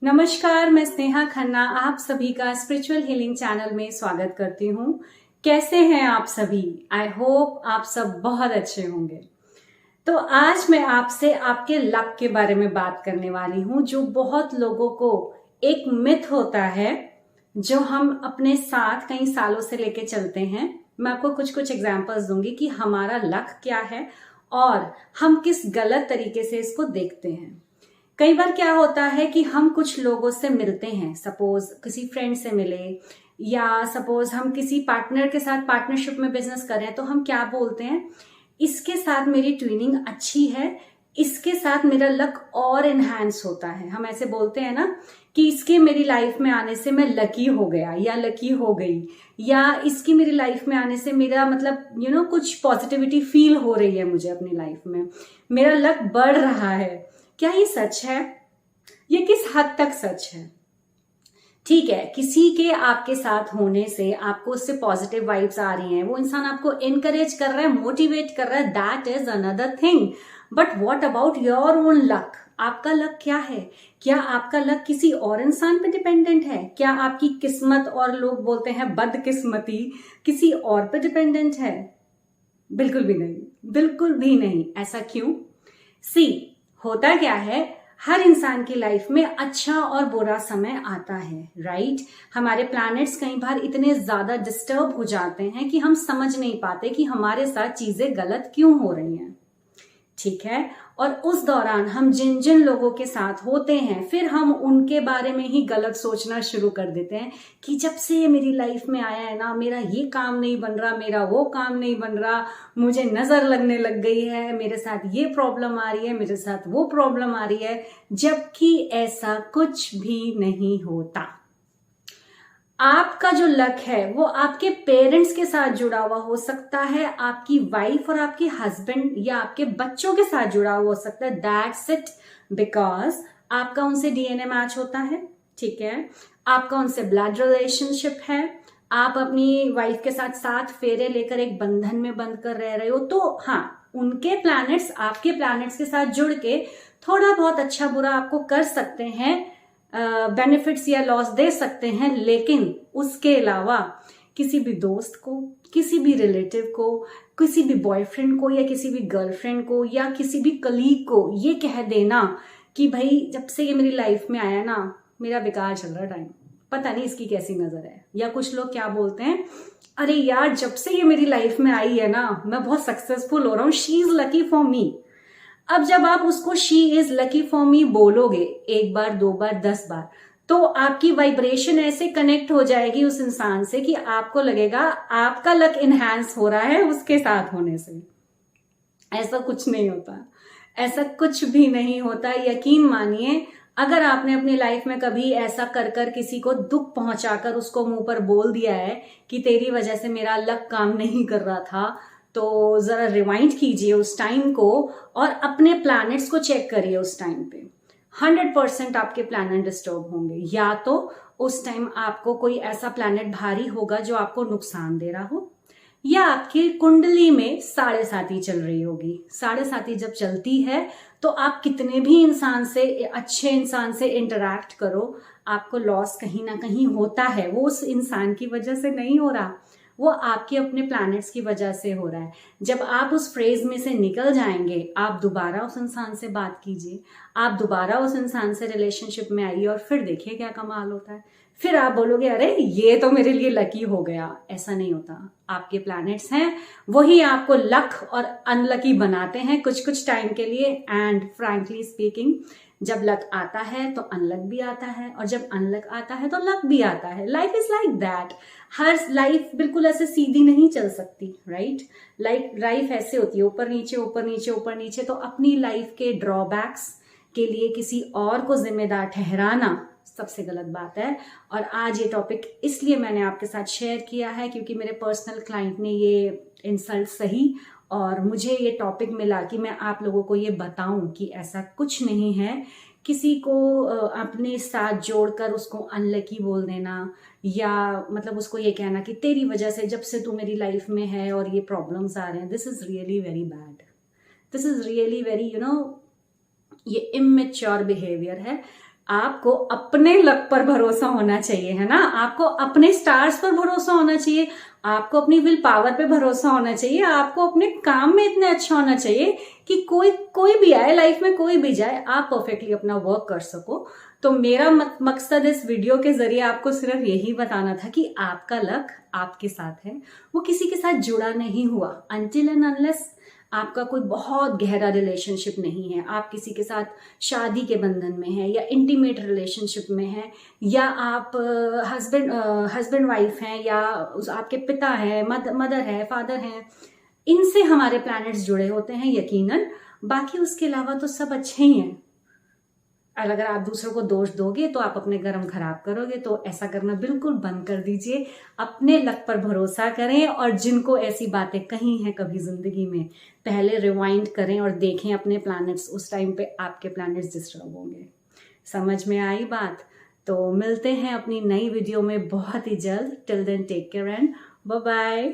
नमस्कार, मैं स्नेहा खन्ना आप सभी का स्पिरिचुअल हीलिंग चैनल में स्वागत करती हूँ। कैसे हैं आप सभी? आई होप आप सब बहुत अच्छे होंगे। तो आज मैं आपसे आपके लक के बारे में बात करने वाली हूँ, जो बहुत लोगों को एक मिथ होता है जो हम अपने साथ कई सालों से लेके चलते हैं। मैं आपको कुछ कुछ एग्जांपल्स दूंगी कि हमारा लक क्या है और हम किस गलत तरीके से इसको देखते हैं। कई बार क्या होता है कि हम कुछ लोगों से मिलते हैं, सपोज किसी फ्रेंड से मिले या सपोज हम किसी पार्टनर के साथ पार्टनरशिप में बिजनेस कर रहे हैं, तो हम क्या बोलते हैं, इसके साथ मेरी ट्यूनिंग अच्छी है, इसके साथ मेरा लक और एनहांस होता है। हम ऐसे बोलते हैं ना कि इसके मेरी लाइफ में आने से मैं लकी हो गया या लकी हो गई, या इसकी मेरी लाइफ में आने से मेरा मतलब कुछ पॉजिटिविटी फील हो रही है मुझे अपनी लाइफ में, मेरा लक बढ़ रहा है। क्या ये सच है? ये किस हद तक सच है? ठीक है, किसी के आपके साथ होने से आपको उससे पॉजिटिव वाइब्स आ रही हैं, वो इंसान आपको इनकरेज कर रहा है, मोटिवेट कर रहा है, that is another thing. But what about your own luck? आपका लक क्या है? क्या आपका लक किसी और इंसान पे डिपेंडेंट है? क्या आपकी किस्मत, और लोग बोलते हैं बदकिस्मती, किसी और पे डिपेंडेंट है? बिल्कुल भी नहीं, बिल्कुल भी नहीं। ऐसा क्यों? होता क्या है, हर इंसान की लाइफ में अच्छा और बुरा समय आता है, राइट? हमारे प्लैनेट्स कई बार इतने ज्यादा डिस्टर्ब हो जाते हैं कि हम समझ नहीं पाते कि हमारे साथ चीजें गलत क्यों हो रही हैं, ठीक है? और उस दौरान हम जिन जिन लोगों के साथ होते हैं, फिर हम उनके बारे में ही गलत सोचना शुरू कर देते हैं कि जब से ये मेरी लाइफ में आया है ना, मेरा ये काम नहीं बन रहा, मेरा वो काम नहीं बन रहा, मुझे नजर लगने लग गई है, मेरे साथ ये प्रॉब्लम आ रही है, मेरे साथ वो प्रॉब्लम आ रही है, जबकि ऐसा कुछ भी नहीं होता। आपका जो लक है वो आपके पेरेंट्स के साथ जुड़ा हुआ हो सकता है, आपकी वाइफ और आपके हस्बैंड या आपके बच्चों के साथ जुड़ा हुआ हो सकता है। दैट्स इट, बिकॉज आपका उनसे डीएनए मैच होता है, ठीक है? आपका उनसे ब्लड रिलेशनशिप है, आप अपनी वाइफ के साथ 7 फेरे लेकर एक बंधन में बंध कर रह रहे हो, तो हाँ, उनके प्लैनेट्स आपके प्लैनेट्स के साथ जुड़ के थोड़ा बहुत अच्छा बुरा आपको कर सकते हैं, बेनिफिट्स या लॉस दे सकते हैं, लेकिन उसके अलावा किसी भी दोस्त को, किसी भी रिलेटिव को, किसी भी बॉयफ्रेंड को या किसी भी गर्लफ्रेंड को या किसी भी कलीग को ये कह देना कि भाई जब से ये मेरी लाइफ में आया ना, मेरा बेकार चल रहा टाइम, पता नहीं इसकी कैसी नजर है। या कुछ लोग क्या बोलते हैं, अरे यार जब से ये मेरी लाइफ में आई है ना, मैं बहुत सक्सेसफुल हो रहा हूँ, she is lucky for me. अब जब आप उसको she is lucky for me बोलोगे 1 बार 2 बार 10 बार, तो आपकी वाइब्रेशन ऐसे कनेक्ट हो जाएगी उस इंसान से कि आपको लगेगा आपका लक इनहैंस हो रहा है उसके साथ होने से। ऐसा कुछ नहीं होता, ऐसा कुछ भी नहीं होता। यकीन मानिए, अगर आपने अपनी लाइफ में कभी ऐसा कर कर किसी को दुख पहुंचाकर उसको मुंह पर बोल दिया है कि तेरी वजह से मेरा लक काम नहीं कर रहा था, तो जरा रिवाइंड कीजिए उस टाइम को और अपने प्लैनेट्स को चेक करिए। उस टाइम पे 100% आपके प्लैनेट डिस्टर्ब होंगे, या तो उस टाइम आपको कोई ऐसा प्लैनेट भारी होगा जो आपको नुकसान दे रहा हो, या आपकी कुंडली में 7.5 चल रही होगी। 7.5 जब चलती है तो आप कितने भी इंसान से, अच्छे इंसान से इंटरैक्ट करो, आपको लॉस कहीं ना कहीं होता है। वो उस इंसान की वजह से नहीं हो रहा, वो आपके अपने प्लैनेट्स की वजह से हो रहा है। जब आप उस फ्रेज में से निकल जाएंगे, आप दोबारा उस इंसान से बात कीजिए, आप दोबारा उस इंसान से रिलेशनशिप में आइए और फिर देखिए क्या कमाल होता है। फिर आप बोलोगे अरे ये तो मेरे लिए लकी हो गया। ऐसा नहीं होता, आपके प्लैनेट्स हैं वही आपको लक और अनलकी बनाते हैं कुछ कुछ टाइम के लिए। एंड फ्रैंकली स्पीकिंग, जब लक आता है तो अनलक भी आता है, और जब अनलक आता है तो लक भी आता है। Life is like that. Her life बिल्कुल ऐसे सीधी नहीं चल सकती, राइट? लाइफ ऐसे होती है, ऊपर नीचे ऊपर नीचे ऊपर नीचे। तो अपनी लाइफ के ड्रॉबैक्स के लिए किसी और को जिम्मेदार ठहराना सबसे गलत बात है। और आज ये टॉपिक इसलिए मैंने आपके साथ शेयर किया है क्योंकि मेरे पर्सनल क्लाइंट ने ये इंसल्ट सही, और मुझे ये टॉपिक मिला कि मैं आप लोगों को ये बताऊं कि ऐसा कुछ नहीं है। किसी को अपने साथ जोड़कर उसको अनलकी बोल देना, या मतलब उसको ये कहना कि तेरी वजह से जब से तू मेरी लाइफ में है और ये प्रॉब्लम्स आ रहे हैं, this is really very bad. This is really very ये इमेच्योर बिहेवियर है। आपको अपने लक पर भरोसा होना चाहिए, है ना। आपको अपने स्टार्स पर भरोसा होना चाहिए, आपको अपनी विल पावर पे भरोसा होना चाहिए, आपको अपने काम में इतना अच्छा होना चाहिए कि कोई भी आए लाइफ में, कोई भी जाए, आप परफेक्टली अपना वर्क कर सको। तो मेरा मकसद इस वीडियो के जरिए आपको सिर्फ यही बताना था कि आपका लक आपके साथ है, वो किसी के साथ जुड़ा नहीं हुआ अनटिल एंड अनलेस आपका कोई बहुत गहरा रिलेशनशिप नहीं है, आप किसी के साथ शादी के बंधन में है या इंटीमेट रिलेशनशिप में है, या आप हस्बैंड वाइफ हैं, या आपके पिता है, मदर है, फादर हैं, इनसे हमारे प्लैनेट्स जुड़े होते हैं यकीनन। बाकी उसके अलावा तो सब अच्छे ही हैं। अगर आप दूसरों को दोष दोगे तो आप अपने कर्म खराब करोगे, तो ऐसा करना बिल्कुल बंद कर दीजिए। अपने लक पर भरोसा करें, और जिनको ऐसी बातें कही हैं कभी जिंदगी में, पहले रिवाइंड करें और देखें अपने प्लैनेट्स, उस टाइम पे आपके प्लैनेट्स डिस्टर्ब होंगे। समझ में आई बात? तो मिलते हैं अपनी नई वीडियो में बहुत ही जल्द। Till then take care and bye bye.